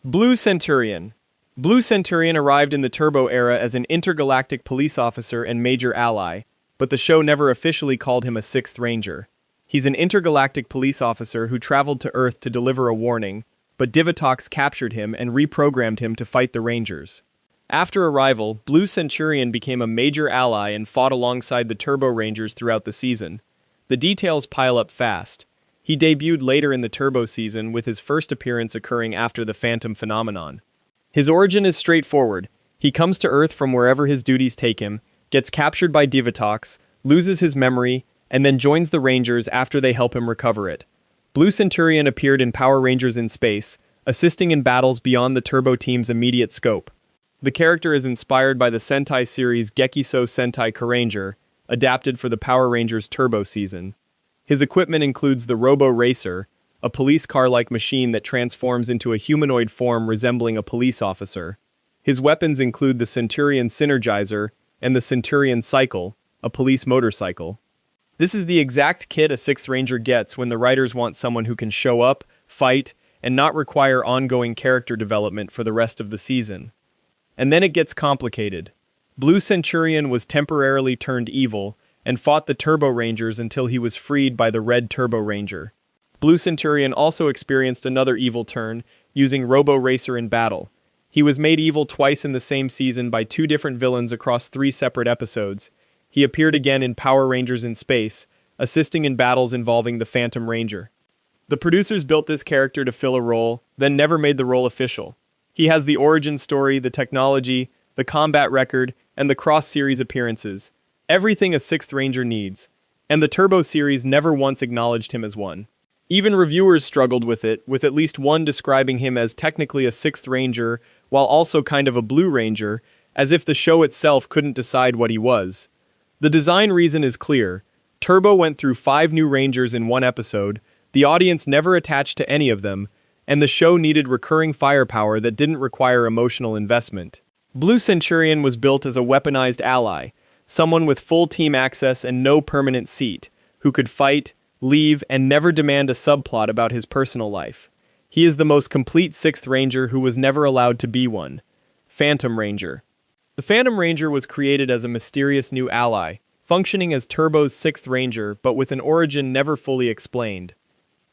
Blue Senturion. Blue Senturion arrived in the Turbo era as an intergalactic police officer and major ally, but the show never officially called him a Sixth Ranger. He's an intergalactic police officer who traveled to Earth to deliver a warning, but Divatox captured him and reprogrammed him to fight the Rangers. After arrival, Blue Senturion became a major ally and fought alongside the Turbo Rangers throughout the season. The details pile up fast. He debuted later in the Turbo season, with his first appearance occurring after the Phantom phenomenon. His origin is straightforward. He comes to Earth from wherever his duties take him, gets captured by Divatox, loses his memory, and then joins the Rangers after they help him recover it. Blue Senturion appeared in Power Rangers in Space, assisting in battles beyond the Turbo team's immediate scope. The character is inspired by the Sentai series Gekiso Sentai Karanger, adapted for the Power Rangers Turbo season. His equipment includes the Robo Racer, a police car-like machine that transforms into a humanoid form resembling a police officer. His weapons include the Centurion Synergizer and the Centurion Cycle, a police motorcycle. This is the exact kit a Sixth Ranger gets when the writers want someone who can show up, fight, and not require ongoing character development for the rest of the season. And then it gets complicated. Blue Senturion was temporarily turned evil and fought the Turbo Rangers until he was freed by the Red Turbo Ranger. Blue Senturion also experienced another evil turn, using Robo Racer in battle. He was made evil twice in the same season by two different villains across 3 separate episodes. He appeared again in Power Rangers in Space, assisting in battles involving the Phantom Ranger. The producers built this character to fill a role, then never made the role official. He has the origin story, the technology, the combat record, and the cross-series appearances. Everything a Sixth Ranger needs, and the Turbo series never once acknowledged him as one. Even reviewers struggled with it, with at least one describing him as technically a Sixth Ranger, while also kind of a Blue Ranger, as if the show itself couldn't decide what he was. The design reason is clear. Turbo went through 5 new Rangers in one episode, the audience never attached to any of them, and the show needed recurring firepower that didn't require emotional investment. Blue Senturion was built as a weaponized ally, someone with full team access and no permanent seat, who could fight, leave, and never demand a subplot about his personal life. He is the most complete Sixth Ranger who was never allowed to be one. Phantom Ranger. The Phantom Ranger was created as a mysterious new ally, functioning as Turbo's Sixth Ranger but with an origin never fully explained.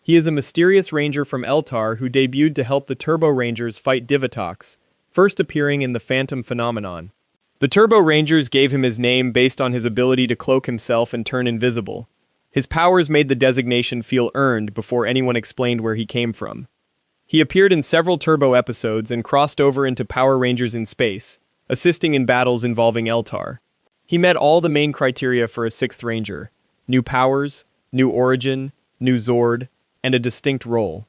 He is a mysterious ranger from Eltar who debuted to help the Turbo Rangers fight Divatox, first appearing in the Phantom phenomenon. The Turbo Rangers gave him his name based on his ability to cloak himself and turn invisible. His powers made the designation feel earned before anyone explained where he came from. He appeared in several Turbo episodes and crossed over into Power Rangers in Space, assisting in battles involving Eltar. He met all the main criteria for a Sixth Ranger: new powers, new origin, new Zord, and a distinct role.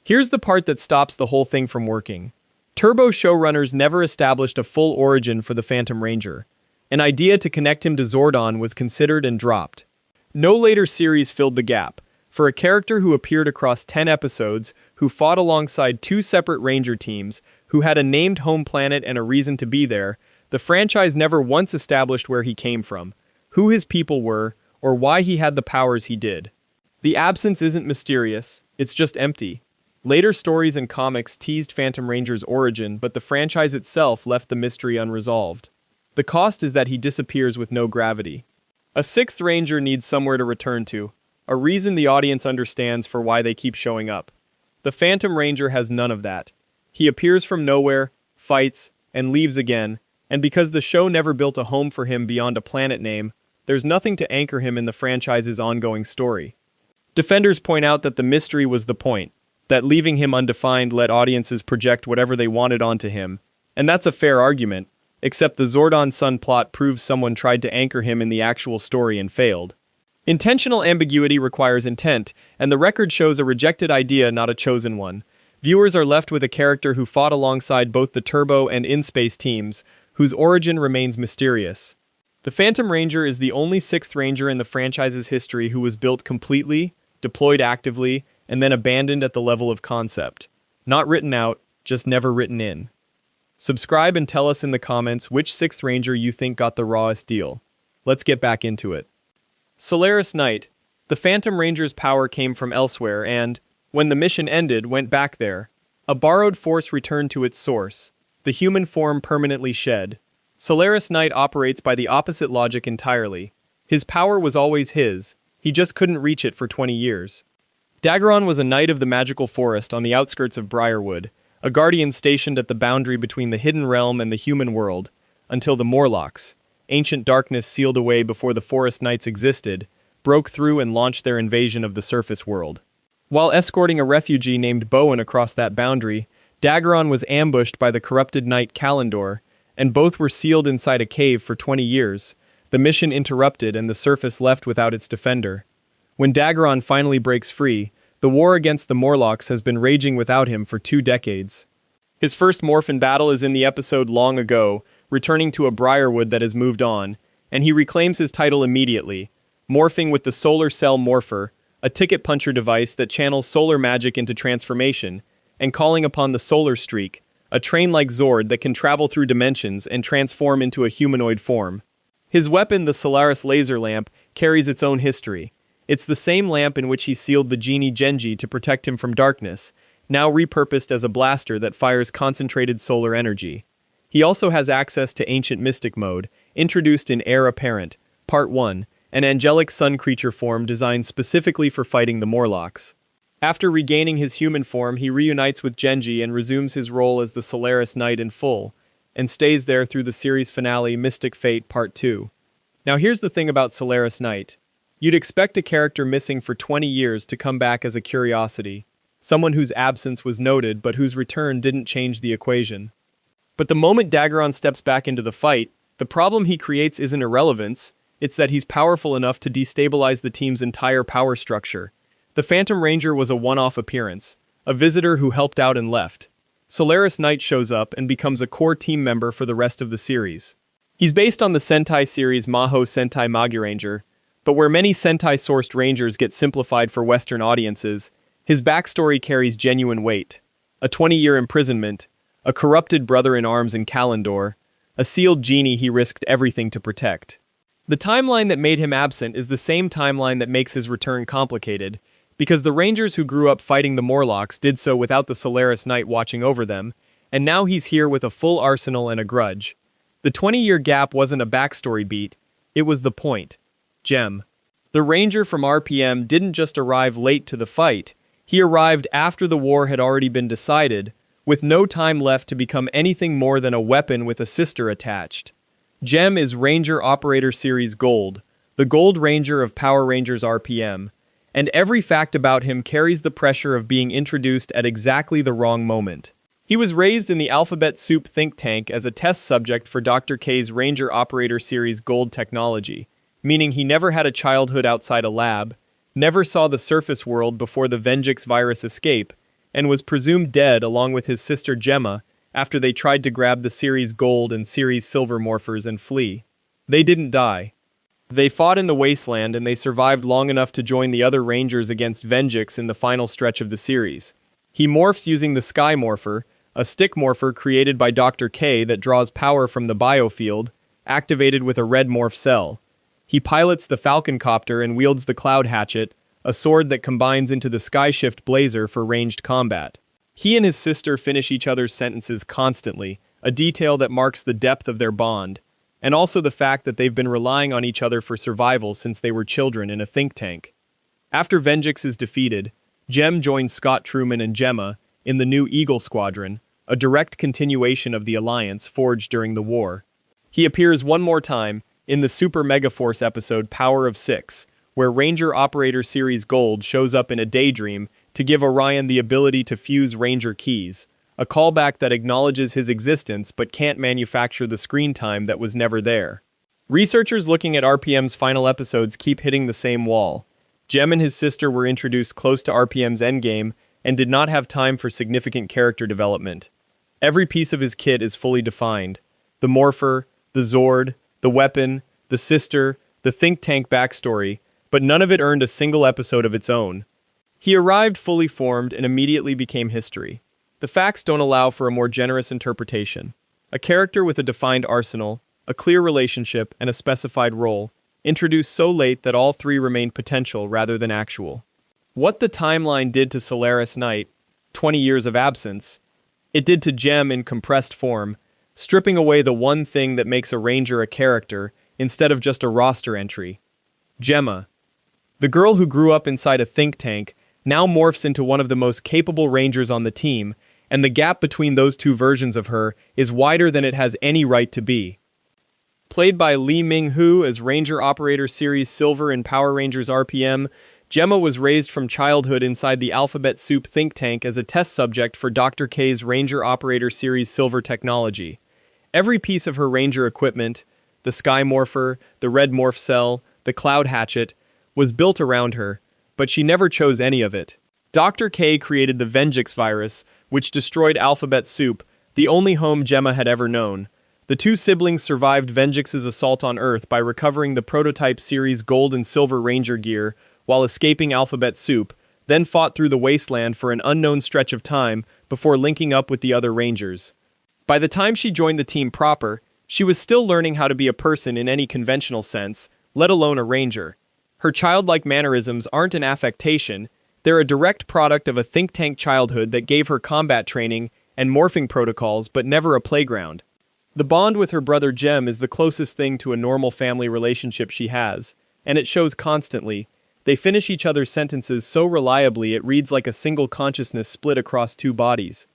Here's the part that stops the whole thing from working. Turbo showrunners never established a full origin for the Phantom Ranger. An idea to connect him to Zordon was considered and dropped. No later series filled the gap. For a character who appeared across 10 episodes, who fought alongside 2 separate Ranger teams, who had a named home planet and a reason to be there, the franchise never once established where he came from, who his people were, or why he had the powers he did. The absence isn't mysterious, it's just empty. Later stories and comics teased Phantom Ranger's origin, but the franchise itself left the mystery unresolved. The cost is that he disappears with no gravity. A Sixth Ranger needs somewhere to return to, a reason the audience understands for why they keep showing up. The Phantom Ranger has none of that. He appears from nowhere, fights, and leaves again, and because the show never built a home for him beyond a planet name, there's nothing to anchor him in the franchise's ongoing story. Defenders point out that the mystery was the point, that leaving him undefined let audiences project whatever they wanted onto him, and that's a fair argument, except the Zordon Sun plot proves someone tried to anchor him in the actual story and failed. Intentional ambiguity requires intent, and the record shows a rejected idea, not a chosen one. Viewers are left with a character who fought alongside both the Turbo and In-Space teams, whose origin remains mysterious. The Phantom Ranger is the only Sixth Ranger in the franchise's history who was built completely, deployed actively, and then abandoned at the level of concept. Not written out, just never written in. Subscribe and tell us in the comments which Sixth Ranger you think got the rawest deal. Let's get back into it. Solaris Knight. The Phantom Ranger's power came from elsewhere and, when the mission ended, went back there. A borrowed force returned to its source, the human form permanently shed. Solaris Knight operates by the opposite logic entirely. His power was always his, he just couldn't reach it for 20 years. Daggeron was a knight of the magical forest on the outskirts of Briarwood, a guardian stationed at the boundary between the hidden realm and the human world, until the Morlocks, ancient darkness sealed away before the forest knights existed, broke through and launched their invasion of the surface world. While escorting a refugee named Bowen across that boundary, Daggeron was ambushed by the corrupted knight Kalendor, and both were sealed inside a cave for 20 years, the mission interrupted and the surface left without its defender. When Daggeron finally breaks free, the war against the Morlocks has been raging without him for 2 decades. His first morphin battle is in the episode Long Ago, returning to a Briarwood that has moved on, and he reclaims his title immediately, morphing with the Solar Cell Morpher, a ticket puncher device that channels solar magic into transformation, and calling upon the Solar Streak, a train-like Zord that can travel through dimensions and transform into a humanoid form. His weapon, the Solaris laser lamp, carries its own history. It's the same lamp in which he sealed the genie Genji to protect him from darkness, now repurposed as a blaster that fires concentrated solar energy. He also has access to Ancient Mystic Mode, introduced in Heir Apparent, Part 1, an angelic sun creature form designed specifically for fighting the Morlocks. After regaining his human form, he reunites with Genji and resumes his role as the Solaris Knight in full, and stays there through the series finale Mystic Fate Part 2. Now here's the thing about Solaris Knight. You'd expect a character missing for 20 years to come back as a curiosity, someone whose absence was noted but whose return didn't change the equation. But the moment Daggeron steps back into the fight, the problem he creates isn't irrelevance, it's that he's powerful enough to destabilize the team's entire power structure. The Phantom Ranger was a one-off appearance, a visitor who helped out and left. Solaris Knight shows up and becomes a core team member for the rest of the series. He's based on the Sentai series Maho Sentai Magi Ranger, but where many Sentai-sourced Rangers get simplified for Western audiences, his backstory carries genuine weight. A 20-year imprisonment, a corrupted brother-in-arms in Kalendor, a sealed genie he risked everything to protect. The timeline that made him absent is the same timeline that makes his return complicated, because the Rangers who grew up fighting the Morlocks did so without the Solaris Knight watching over them, and now he's here with a full arsenal and a grudge. The 20-year gap wasn't a backstory beat, it was the point. Gem. The Ranger from RPM didn't just arrive late to the fight, he arrived after the war had already been decided, with no time left to become anything more than a weapon with a sister attached. Gem is Ranger Operator Series Gold, the Gold Ranger of Power Rangers RPM, and every fact about him carries the pressure of being introduced at exactly the wrong moment. He was raised in the Alphabet Soup think tank as a test subject for Dr. K's Ranger Operator Series Gold technology, meaning he never had a childhood outside a lab, never saw the surface world before the Venjix virus escape, and was presumed dead along with his sister Gemma after they tried to grab the Series Gold and Series Silver morphers and flee. They didn't die. They fought in the wasteland and they survived long enough to join the other Rangers against Venjix in the final stretch of the series. He morphs using the Sky Morpher, a stick morpher created by Dr. K that draws power from the biofield, activated with a red morph cell. He pilots the Falcon Copter and wields the Cloud Hatchet, a sword that combines into the Skyshift Blazer for ranged combat. He and his sister finish each other's sentences constantly, a detail that marks the depth of their bond, and also the fact that they've been relying on each other for survival since they were children in a think tank. After Venjix is defeated, Gem joins Scott Truman and Gemma in the new Eagle Squadron, a direct continuation of the alliance forged during the war. He appears one more time in the Super Megaforce episode Power of Six, where Ranger Operator Series Gold shows up in a daydream to give Orion the ability to fuse Ranger keys, a callback that acknowledges his existence but can't manufacture the screen time that was never there. Researchers looking at RPM's final episodes keep hitting the same wall. Gem and his sister were introduced close to RPM's endgame and did not have time for significant character development. Every piece of his kit is fully defined. The Morpher, the Zord, the weapon, the sister, the think tank backstory, but none of it earned a single episode of its own. He arrived fully formed and immediately became history. The facts don't allow for a more generous interpretation. A character with a defined arsenal, a clear relationship, and a specified role, introduced so late that all three remained potential rather than actual. What the timeline did to Solaris Knight 20 years of absence. It did to Gem in compressed form, stripping away the one thing that makes a Ranger a character instead of just a roster entry. Gemma, the girl who grew up inside a think tank, now morphs into one of the most capable Rangers on the team, and the gap between those two versions of her is wider than it has any right to be. Played by Lee Ming-hu as Ranger Operator Series Silver in Power Rangers RPM, Gemma was raised from childhood inside the Alphabet Soup think tank as a test subject for Dr. K's Ranger Operator Series Silver technology. Every piece of her Ranger equipment, the Sky Morpher, the Red Morph Cell, the Cloud Hatchet, was built around her, but she never chose any of it. Dr. K created the Venjix virus, which destroyed Alphabet Soup, the only home Gemma had ever known. The two siblings survived Venjix's assault on Earth by recovering the prototype series Gold and Silver Ranger gear while escaping Alphabet Soup, then fought through the wasteland for an unknown stretch of time before linking up with the other Rangers. By the time she joined the team proper, she was still learning how to be a person in any conventional sense, let alone a Ranger. Her childlike mannerisms aren't an affectation, they're a direct product of a think tank childhood that gave her combat training and morphing protocols but never a playground. The bond with her brother Gem is the closest thing to a normal family relationship she has, and it shows constantly. They finish each other's sentences so reliably it reads like a single consciousness split across two bodies.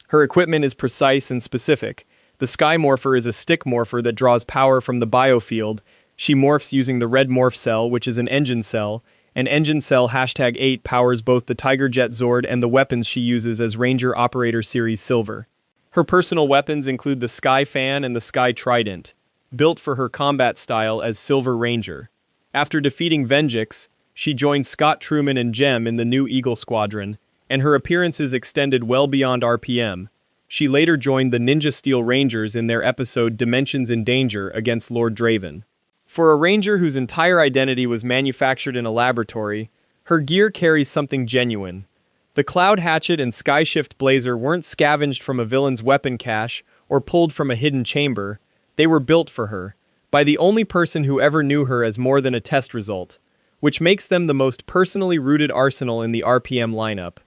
Her equipment is precise and specific. The Sky Morpher is a stick morpher that draws power from the biofield. She morphs using the Red Morph Cell, which is an engine cell. An engine cell #8 powers both the Tiger Jet Zord and the weapons she uses as Ranger Operator Series Silver. Her personal weapons include the Sky Fan and the Sky Trident, built for her combat style as Silver Ranger. After defeating Venjix, she joined Scott Truman and Gem in the new Eagle Squadron, and her appearances extended well beyond RPM. She later joined the Ninja Steel Rangers in their episode Dimensions in Danger against Lord Draven. For a Ranger whose entire identity was manufactured in a laboratory, her gear carries something genuine. The Cloud Hatchet and Skyshift Blazer weren't scavenged from a villain's weapon cache or pulled from a hidden chamber. They were built for her, by the only person who ever knew her as more than a test result, which makes them the most personally rooted arsenal in the RPM lineup.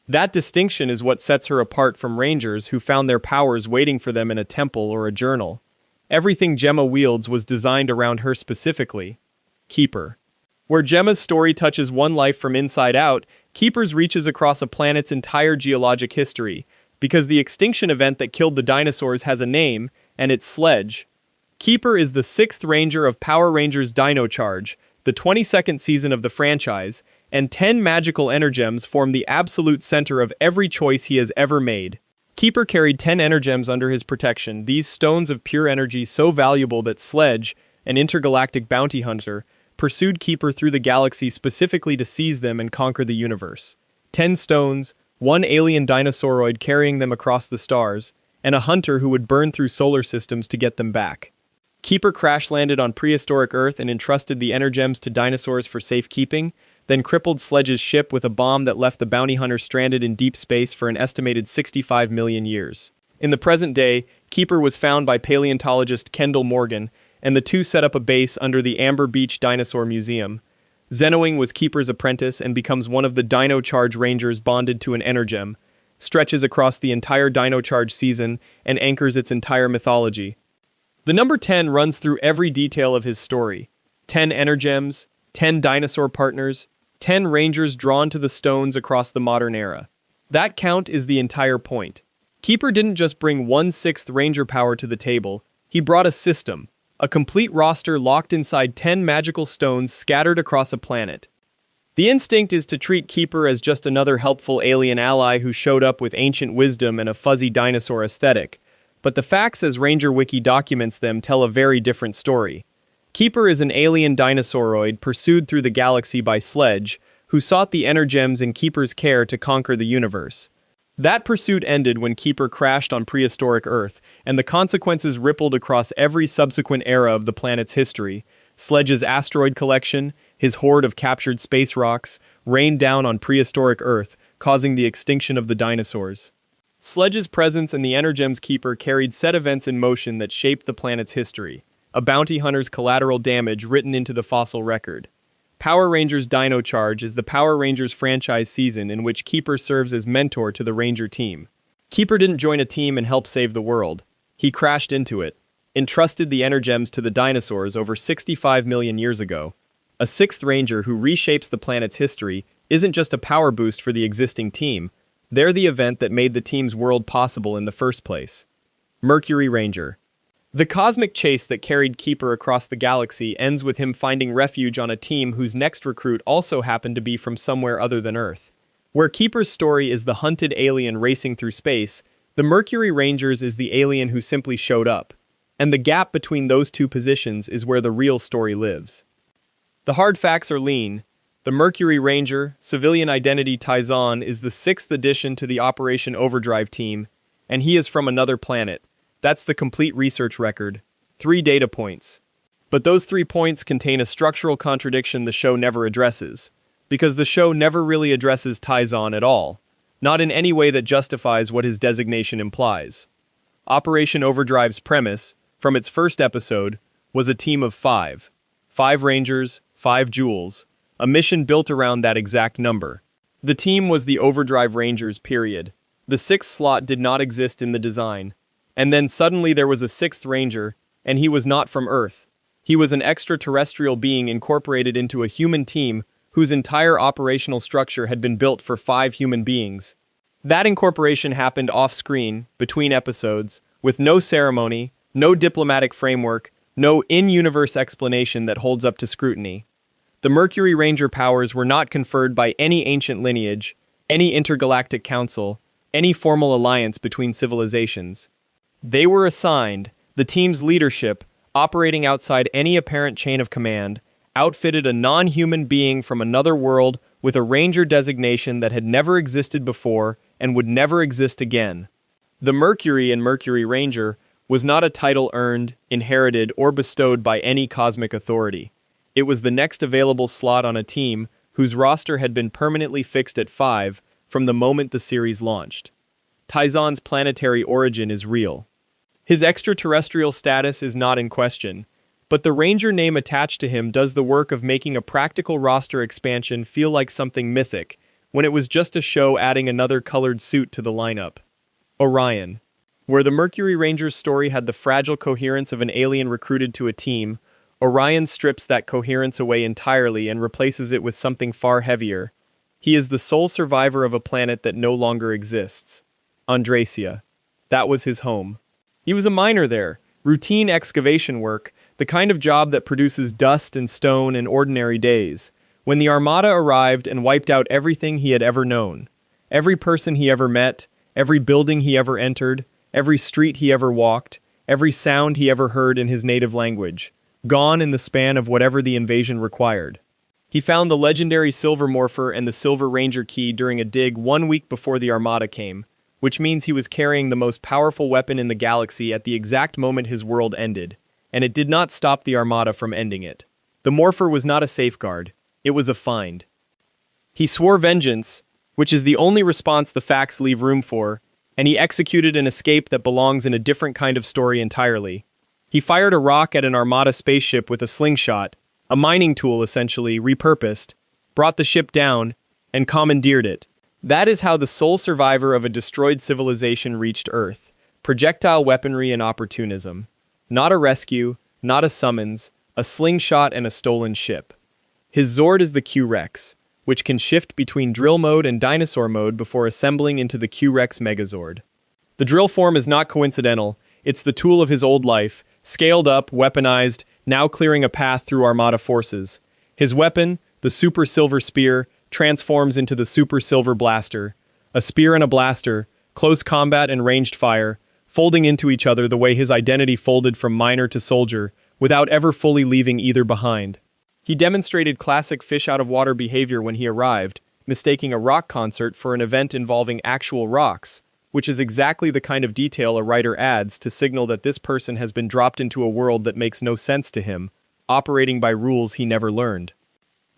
That distinction is what sets her apart from Rangers who found their powers waiting for them in a temple or a journal. Everything Gemma wields was designed around her specifically. Keeper. Where Gemma's story touches one life from inside out, Keeper's reaches across a planet's entire geologic history, because the extinction event that killed the dinosaurs has a name, and it's Sledge. Keeper is the 6th Ranger of Power Rangers Dino Charge, the 22nd season of the franchise, and 10 magical Energems form the absolute center of every choice he has ever made. Keeper carried 10 Energems under his protection, these stones of pure energy so valuable that Sledge, an intergalactic bounty hunter, pursued Keeper through the galaxy specifically to seize them and conquer the universe. 10 stones, 1 alien dinosauroid carrying them across the stars, and a hunter who would burn through solar systems to get them back. Keeper crash-landed on prehistoric Earth and entrusted the Energems to dinosaurs for safekeeping, then crippled Sledge's ship with a bomb that left the bounty hunter stranded in deep space for an estimated 65 million years. In the present day, Keeper was found by paleontologist Kendall Morgan, and the two set up a base under the Amber Beach Dinosaur Museum. Zenoing was Keeper's apprentice and becomes one of the Dino Charge Rangers bonded to an Energem, stretches across the entire Dino Charge season, and anchors its entire mythology. The number 10 runs through every detail of his story. 10 Energems, 10 dinosaur partners, 10 Rangers drawn to the stones across the modern era. That count is the entire point. Keeper didn't just bring 1/6 Ranger power to the table, he brought a system, a complete roster locked inside 10 magical stones scattered across a planet. The instinct is to treat Keeper as just another helpful alien ally who showed up with ancient wisdom and a fuzzy dinosaur aesthetic, but the facts as Ranger Wiki documents them tell a very different story. Keeper is an alien dinosauroid pursued through the galaxy by Sledge, who sought the Energems in Keeper's care to conquer the universe. That pursuit ended when Keeper crashed on prehistoric Earth, and the consequences rippled across every subsequent era of the planet's history. Sledge's asteroid collection, his horde of captured space rocks, rained down on prehistoric Earth, causing the extinction of the dinosaurs. Sledge's presence and the Energems Keeper carried set events in motion that shaped the planet's history, a bounty hunter's collateral damage written into the fossil record. Power Rangers Dino Charge is the Power Rangers franchise season in which Keeper serves as mentor to the Ranger team. Keeper didn't join a team and help save the world. He crashed into it, entrusted the Energems to the dinosaurs over 65 million years ago. A sixth Ranger who reshapes the planet's history isn't just a power boost for the existing team, they're the event that made the team's world possible in the first place. Mercury Ranger. The cosmic chase that carried Keeper across the galaxy ends with him finding refuge on a team whose next recruit also happened to be from somewhere other than Earth. Where Keeper's story is the hunted alien racing through space, the Mercury Rangers is the alien who simply showed up. And the gap between those two positions is where the real story lives. The hard facts are lean. The Mercury Ranger, civilian identity Tyzon, is the 6th addition to the Operation Overdrive team, and he is from another planet. That's the complete research record. 3 data points. But those 3 points contain a structural contradiction the show never addresses, because the show never really addresses Tyzon at all, not in any way that justifies what his designation implies. Operation Overdrive's premise, from its first episode, was a team of 5. 5 Rangers, 5 Jewels, a mission built around that exact number. The team was the Overdrive Rangers, period. The 6th slot did not exist in the design. And then suddenly there was a 6th Ranger, and he was not from Earth. He was an extraterrestrial being incorporated into a human team whose entire operational structure had been built for 5 human beings. That incorporation happened off-screen, between episodes, with no ceremony, no diplomatic framework, no in-universe explanation that holds up to scrutiny. The Mercury Ranger powers were not conferred by any ancient lineage, any intergalactic council, any formal alliance between civilizations. They were assigned, the team's leadership, operating outside any apparent chain of command, outfitted a non-human being from another world with a Ranger designation that had never existed before and would never exist again. The Mercury in Mercury Ranger was not a title earned, inherited, or bestowed by any cosmic authority. It was the next available slot on a team whose roster had been permanently fixed at 5 from the moment the series launched. Tyzon's planetary origin is real. His extraterrestrial status is not in question, but the Ranger name attached to him does the work of making a practical roster expansion feel like something mythic, when it was just a show adding another colored suit to the lineup. Orion. Where the Mercury Ranger's story had the fragile coherence of an alien recruited to a team, Orion strips that coherence away entirely and replaces it with something far heavier. He is the sole survivor of a planet that no longer exists. Andracia. That was his home. He was a miner there, routine excavation work, the kind of job that produces dust and stone in ordinary days, when the Armada arrived and wiped out everything he had ever known. Every person he ever met, every building he ever entered, every street he ever walked, every sound he ever heard in his native language, gone in the span of whatever the invasion required. He found the legendary Silver Morpher and the Silver Ranger key during a dig 1 week before the Armada came, which means he was carrying the most powerful weapon in the galaxy at the exact moment his world ended, and it did not stop the Armada from ending it. The Morpher was not a safeguard, it was a find. He swore vengeance, which is the only response the facts leave room for, and he executed an escape that belongs in a different kind of story entirely. He fired a rock at an Armada spaceship with a slingshot, a mining tool essentially, repurposed, brought the ship down, and commandeered it. That is how the sole survivor of a destroyed civilization reached Earth. Projectile weaponry and opportunism. Not a rescue, not a summons, a slingshot and a stolen ship. His Zord is the Q-Rex, which can shift between drill mode and dinosaur mode before assembling into the Q-Rex Megazord. The drill form is not coincidental, it's the tool of his old life, scaled up, weaponized, now clearing a path through Armada forces. His weapon, the Super Silver Spear, transforms into the Super Silver Blaster. A spear and a blaster, close combat and ranged fire, folding into each other the way his identity folded from miner to soldier, without ever fully leaving either behind. He demonstrated classic fish-out-of-water behavior when he arrived, mistaking a rock concert for an event involving actual rocks, which is exactly the kind of detail a writer adds to signal that this person has been dropped into a world that makes no sense to him, operating by rules he never learned.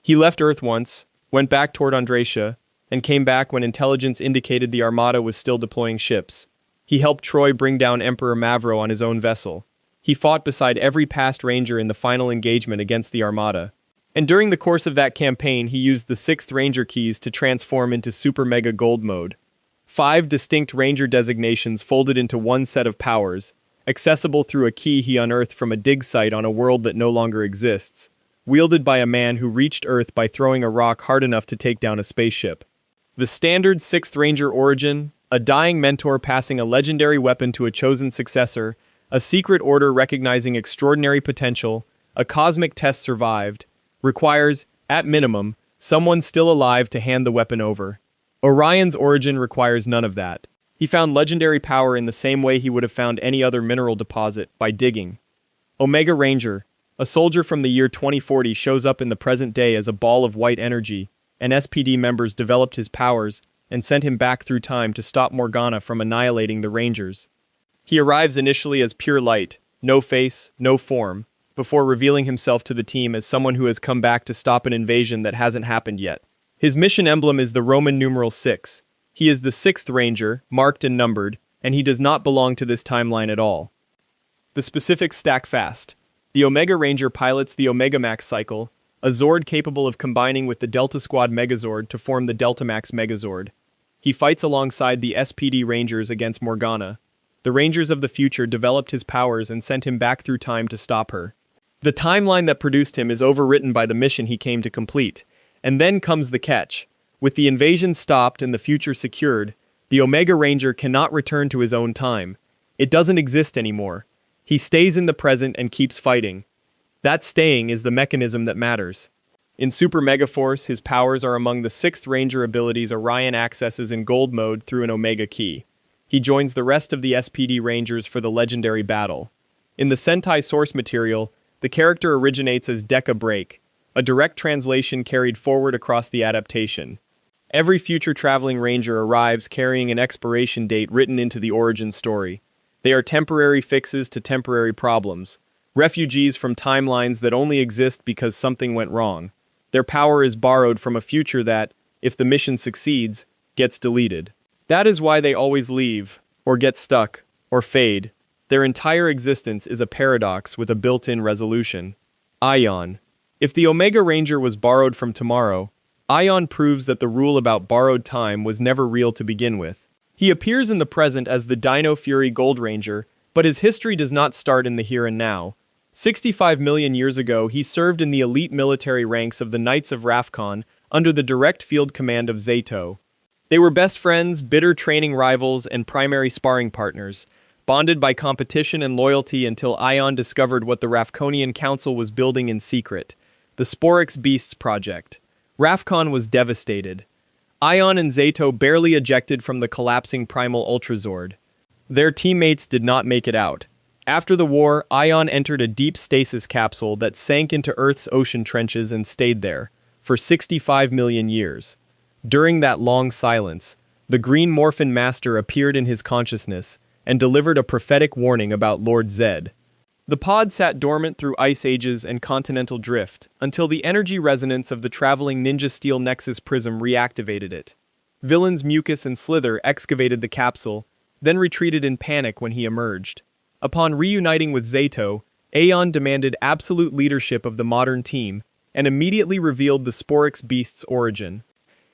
He left Earth once, went back toward Andracia, and came back when intelligence indicated the Armada was still deploying ships. He helped Troy bring down Emperor Mavro on his own vessel. He fought beside every past Ranger in the final engagement against the Armada. And during the course of that campaign, he used the 6th Ranger keys to transform into Super Mega Gold mode. 5 distinct Ranger designations folded into one set of powers, accessible through a key he unearthed from a dig site on a world that no longer exists, wielded by a man who reached Earth by throwing a rock hard enough to take down a spaceship. The standard 6th Ranger origin, a dying mentor passing a legendary weapon to a chosen successor, a secret order recognizing extraordinary potential, a cosmic test survived, requires, at minimum, someone still alive to hand the weapon over. Orion's origin requires none of that. He found legendary power in the same way he would have found any other mineral deposit, by digging. Omega Ranger, a soldier from the year 2040, shows up in the present day as a ball of white energy, and SPD members developed his powers and sent him back through time to stop Morgana from annihilating the Rangers. He arrives initially as pure light, no face, no form, before revealing himself to the team as someone who has come back to stop an invasion that hasn't happened yet. His mission emblem is the Roman numeral 6. He is the 6th Ranger, marked and numbered, and he does not belong to this timeline at all. The specifics stack fast. The Omega Ranger pilots the Omega Max cycle, a Zord capable of combining with the Delta Squad Megazord to form the Delta Max Megazord. He fights alongside the SPD Rangers against Morgana. The Rangers of the future developed his powers and sent him back through time to stop her. The timeline that produced him is overwritten by the mission he came to complete. And then comes the catch. With the invasion stopped and the future secured, the Omega Ranger cannot return to his own time. It doesn't exist anymore. He stays in the present and keeps fighting. That staying is the mechanism that matters. In Super Mega Force, his powers are among the 6th Ranger abilities Orion accesses in Gold mode through an Omega key. He joins the rest of the SPD Rangers for the legendary battle. In the Sentai source material, the character originates as Deca Break, a direct translation carried forward across the adaptation. Every future traveling ranger arrives carrying an expiration date written into the origin story. They are temporary fixes to temporary problems, refugees from timelines that only exist because something went wrong. Their power is borrowed from a future that, if the mission succeeds, gets deleted. That is why they always leave, or get stuck, or fade. Their entire existence is a paradox with a built-in resolution. Ion. If the Omega Ranger was borrowed from tomorrow, Ion proves that the rule about borrowed time was never real to begin with. He appears in the present as the Dino Fury Gold Ranger, but his history does not start in the here and now. 65 million years ago, he served in the elite military ranks of the Knights of Rafkon under the direct field command of Zato. They were best friends, bitter training rivals, and primary sparring partners, bonded by competition and loyalty until Ion discovered what the Rafkonian Council was building in secret, the Sporix Beasts Project. Rafkon was devastated. Ion and Zato barely ejected from the collapsing Primal Ultrazord. Their teammates did not make it out. After the war, Ion entered a deep stasis capsule that sank into Earth's ocean trenches and stayed there for 65 million years. During that long silence, the Green Morphin Master appeared in his consciousness and delivered a prophetic warning about Lord Zed. The pod sat dormant through ice ages and continental drift, until the energy resonance of the traveling Ninja Steel Nexus prism reactivated it. Villains Mucus and Slither excavated the capsule, then retreated in panic when he emerged. Upon reuniting with Zato, Aeon demanded absolute leadership of the modern team, and immediately revealed the Sporix Beast's origin.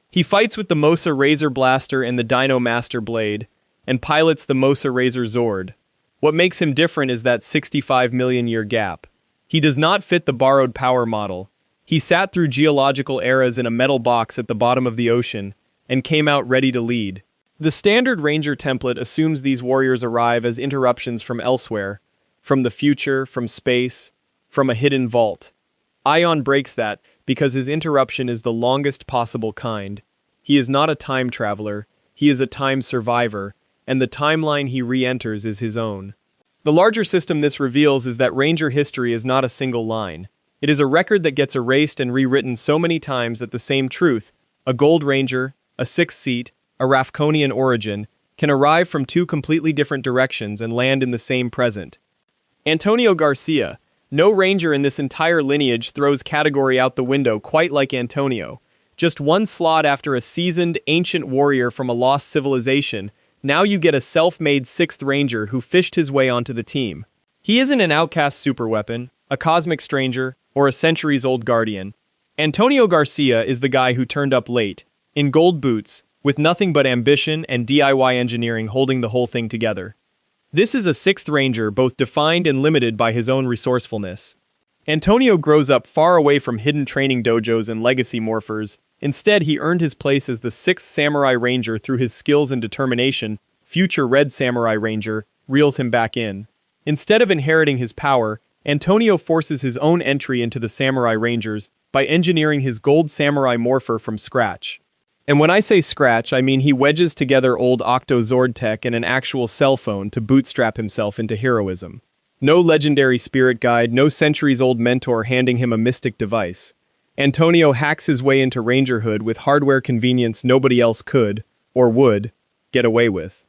He fights with the Mosa Razor Blaster and the Dino Master Blade, and pilots the Mosa Razor Zord. What makes him different is that 65 million year gap. He does not fit the borrowed power model. He sat through geological eras in a metal box at the bottom of the ocean, and came out ready to lead. The standard Ranger template assumes these warriors arrive as interruptions from elsewhere, from the future, from space, from a hidden vault. Ion breaks that, because his interruption is the longest possible kind. He is not a time traveler, he is a time survivor, and the timeline he re-enters is his own. The larger system this reveals is that Ranger history is not a single line. It is a record that gets erased and rewritten so many times that the same truth, a Gold Ranger, a 6th seat, a Rafkonian origin, can arrive from two completely different directions and land in the same present. Antonio Garcia. No Ranger in this entire lineage throws category out the window quite like Antonio. Just one slot after a seasoned, ancient warrior from a lost civilization, now you get a self-made 6th Ranger who fished his way onto the team. He isn't an outcast superweapon, a cosmic stranger, or a centuries-old guardian. Antonio Garcia is the guy who turned up late, in gold boots, with nothing but ambition and DIY engineering holding the whole thing together. This is a sixth ranger both defined and limited by his own resourcefulness. Antonio grows up far away from hidden training dojos and legacy morphers. Instead, he earned his place as the sixth samurai ranger through his skills and determination. Future Red Samurai Ranger reels him back in. Instead of inheriting his power, Antonio forces his own entry into the Samurai Rangers by engineering his gold samurai morpher from scratch. And when I say scratch, I mean he wedges together old Octo Zord tech and an actual cell phone to bootstrap himself into heroism. No legendary spirit guide, no centuries-old mentor handing him a mystic device. Antonio hacks his way into rangerhood with hardware convenience nobody else could, or would, get away with.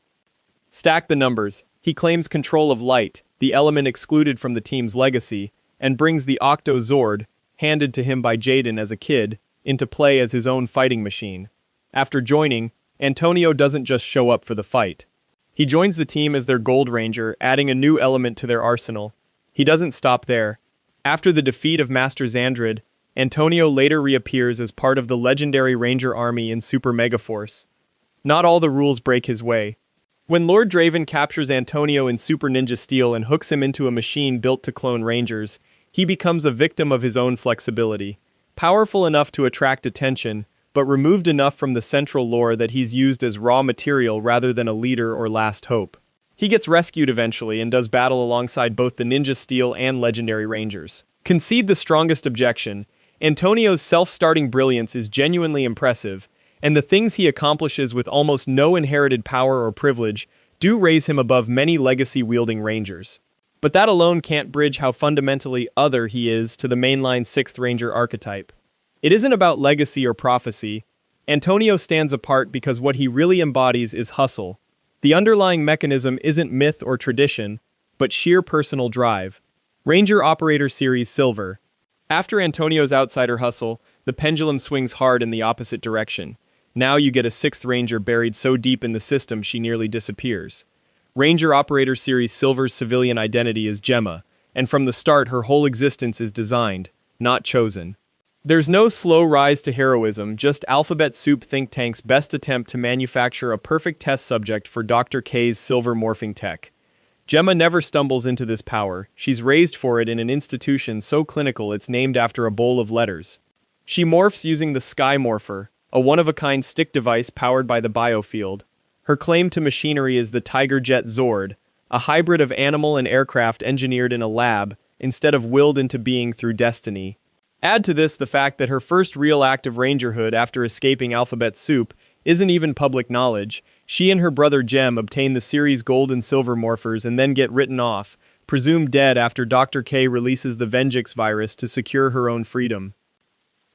Stack the numbers. He claims control of light, the element excluded from the team's legacy, and brings the Octo Zord, handed to him by Jaden as a kid, into play as his own fighting machine. After joining, Antonio doesn't just show up for the fight. He joins the team as their Gold Ranger, adding a new element to their arsenal. He doesn't stop there. After the defeat of Master Xandrid, Antonio later reappears as part of the legendary Ranger army in Super Megaforce. Not all the rules break his way. When Lord Draven captures Antonio in Super Ninja Steel and hooks him into a machine built to clone Rangers, he becomes a victim of his own flexibility. Powerful enough to attract attention, but removed enough from the central lore that he's used as raw material rather than a leader or last hope. He gets rescued eventually and does battle alongside both the Ninja Steel and Legendary Rangers. Concede the strongest objection, Antonio's self-starting brilliance is genuinely impressive, and the things he accomplishes with almost no inherited power or privilege do raise him above many legacy-wielding Rangers. But that alone can't bridge how fundamentally other he is to the mainline 6th Ranger archetype. It isn't about legacy or prophecy. Antonio stands apart because what he really embodies is hustle. The underlying mechanism isn't myth or tradition, but sheer personal drive. Ranger Operator Series Silver. After Antonio's outsider hustle, the pendulum swings hard in the opposite direction. Now you get a 6th Ranger buried so deep in the system she nearly disappears. Ranger Operator Series Silver's civilian identity is Gemma, and from the start her whole existence is designed, not chosen. There's no slow rise to heroism, just Alphabet Soup think tank's best attempt to manufacture a perfect test subject for Dr. K's silver morphing tech. Gemma never stumbles into this power. She's raised for it in an institution so clinical it's named after a bowl of letters. She morphs using the Sky Morpher, a one-of-a-kind stick device powered by the biofield. Her claim to machinery is the Tiger Jet Zord, a hybrid of animal and aircraft engineered in a lab, instead of willed into being through destiny. Add to this the fact that her first real act of rangerhood after escaping Alphabet Soup isn't even public knowledge. She and her brother Jem obtain the series gold and silver morphers and then get written off, presumed dead after Dr. K releases the Venjix virus to secure her own freedom.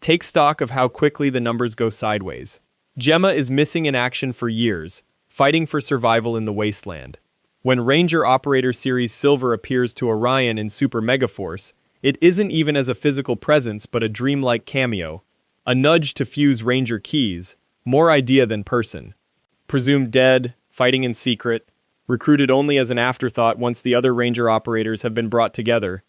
Take stock of how quickly the numbers go sideways. Gemma is missing in action for years, fighting for survival in the wasteland. When Ranger Operator Series Silver appears to Orion in Super Megaforce, it isn't even as a physical presence but a dreamlike cameo, a nudge to fuse Ranger keys, more idea than person. Presumed dead, fighting in secret, recruited only as an afterthought once the other Ranger operators have been brought together.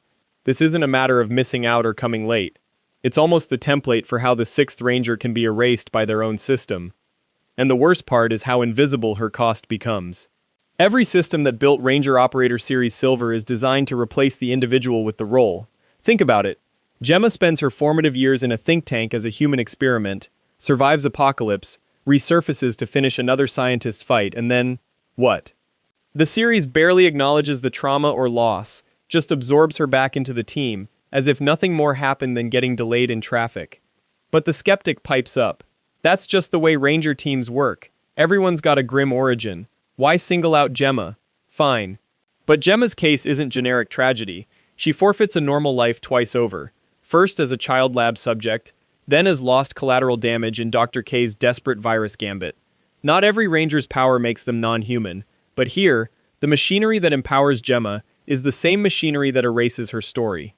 This isn't a matter of missing out or coming late. It's almost the template for how the 6th Ranger can be erased by their own system. And the worst part is how invisible her cost becomes. Every system that built Ranger Operator Series Silver is designed to replace the individual with the role. Think about it. Gemma spends her formative years in a think tank as a human experiment, survives apocalypse, resurfaces to finish another scientist's fight, and then, what? The series barely acknowledges the trauma or loss, just absorbs her back into the team, as if nothing more happened than getting delayed in traffic. But the skeptic pipes up. That's just the way Ranger teams work. Everyone's got a grim origin. Why single out Gemma? Fine. But Gemma's case isn't generic tragedy. She forfeits a normal life twice over, first as a child lab subject, then as lost collateral damage in Dr. K's desperate virus gambit. Not every Ranger's power makes them non-human, but here, the machinery that empowers Gemma is the same machinery that erases her story.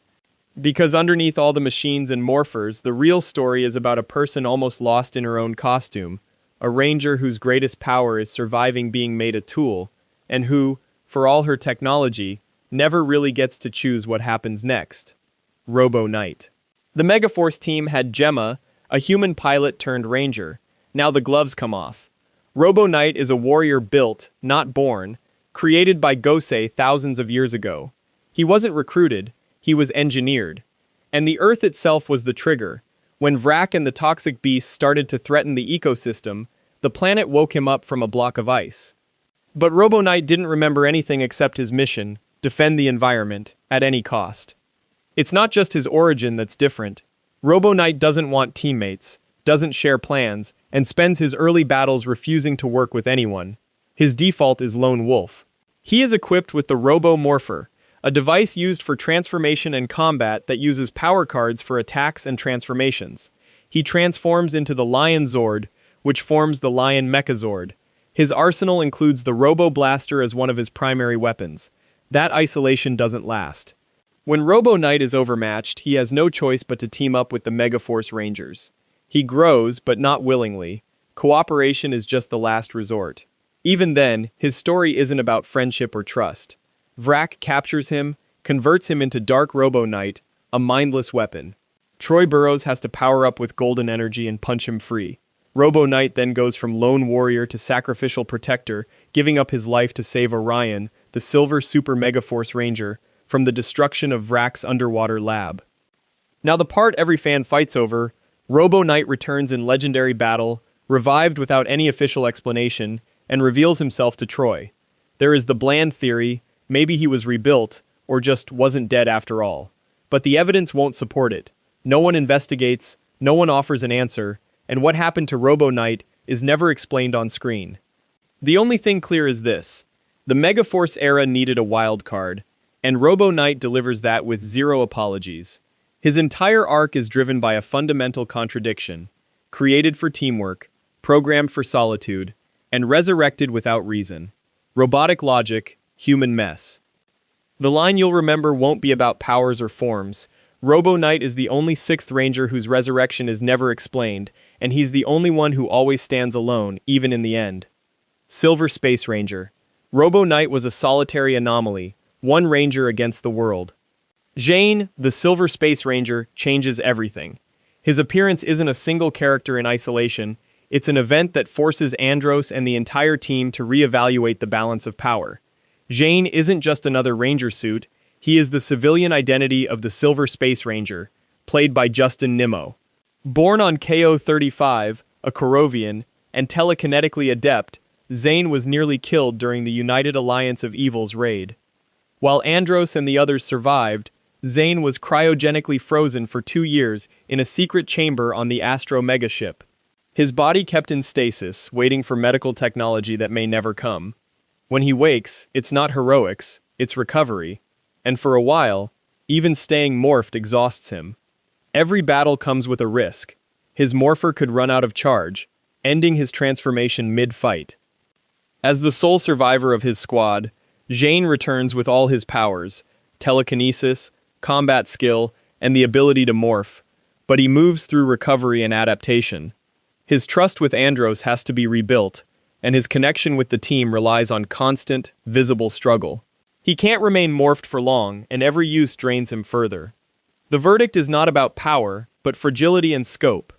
Because underneath all the machines and morphers, the real story is about a person almost lost in her own costume, a Ranger whose greatest power is surviving being made a tool, and who, for all her technology, never really gets to choose what happens next. Robo Knight. The Megaforce team had Gemma, a human pilot turned ranger. Now the gloves come off. Robo Knight is a warrior built, not born, created by Gosei thousands of years ago. He wasn't recruited, he was engineered. And the Earth itself was the trigger. When Vrak and the toxic beasts started to threaten the ecosystem, the planet woke him up from a block of ice. But Robo Knight didn't remember anything except his mission: defend the environment, at any cost. It's not just his origin that's different. Robo Knight doesn't want teammates, doesn't share plans, and spends his early battles refusing to work with anyone. His default is lone wolf. He is equipped with the Robo Morpher, a device used for transformation and combat that uses power cards for attacks and transformations. He transforms into the Lion Zord, which forms the Lion Mechazord. His arsenal includes the Robo Blaster as one of his primary weapons. That isolation doesn't last. When Robo Knight is overmatched, he has no choice but to team up with the Megaforce Rangers. He grows, but not willingly. Cooperation is just the last resort. Even then, his story isn't about friendship or trust. Vrak captures him, converts him into Dark Robo Knight, a mindless weapon. Troy Burrows has to power up with golden energy and punch him free. Robo Knight then goes from lone warrior to sacrificial protector, giving up his life to save Orion, the Silver Super Megaforce Ranger, from the destruction of Vrak's underwater lab. Now the part every fan fights over, Robo Knight returns in legendary battle, revived without any official explanation, and reveals himself to Troy. There is the bland theory, maybe he was rebuilt, or just wasn't dead after all. But the evidence won't support it. No one investigates, no one offers an answer, and what happened to Robo Knight is never explained on screen. The only thing clear is this: the Megaforce era needed a wild card, and Robo Knight delivers that with zero apologies. His entire arc is driven by a fundamental contradiction: created for teamwork, programmed for solitude, and resurrected without reason. Robotic logic, human mess. The line you'll remember won't be about powers or forms. Robo Knight is the only sixth ranger whose resurrection is never explained, and he's the only one who always stands alone, even in the end. Silver Space Ranger. Robo Knight was a solitary anomaly, one ranger against the world. Jane, the Silver Space Ranger, changes everything. His appearance isn't a single character in isolation, it's an event that forces Andros and the entire team to reevaluate the balance of power. Jane isn't just another ranger suit, he is the civilian identity of the Silver Space Ranger, played by Justin Nimmo. Born on KO-35, a Korovian, and telekinetically adept, Zane was nearly killed during the United Alliance of Evil's raid. While Andros and the others survived, Zane was cryogenically frozen for 2 years in a secret chamber on the Astro megaship. His body kept in stasis, waiting for medical technology that may never come. When he wakes, it's not heroics, it's recovery. And for a while, even staying morphed exhausts him. Every battle comes with a risk. His morpher could run out of charge, ending his transformation mid-fight. As the sole survivor of his squad, Jane returns with all his powers: telekinesis, combat skill, and the ability to morph, but he moves through recovery and adaptation. His trust with Andros has to be rebuilt, and his connection with the team relies on constant, visible struggle. He can't remain morphed for long, and every use drains him further. The verdict is not about power, but fragility and scope.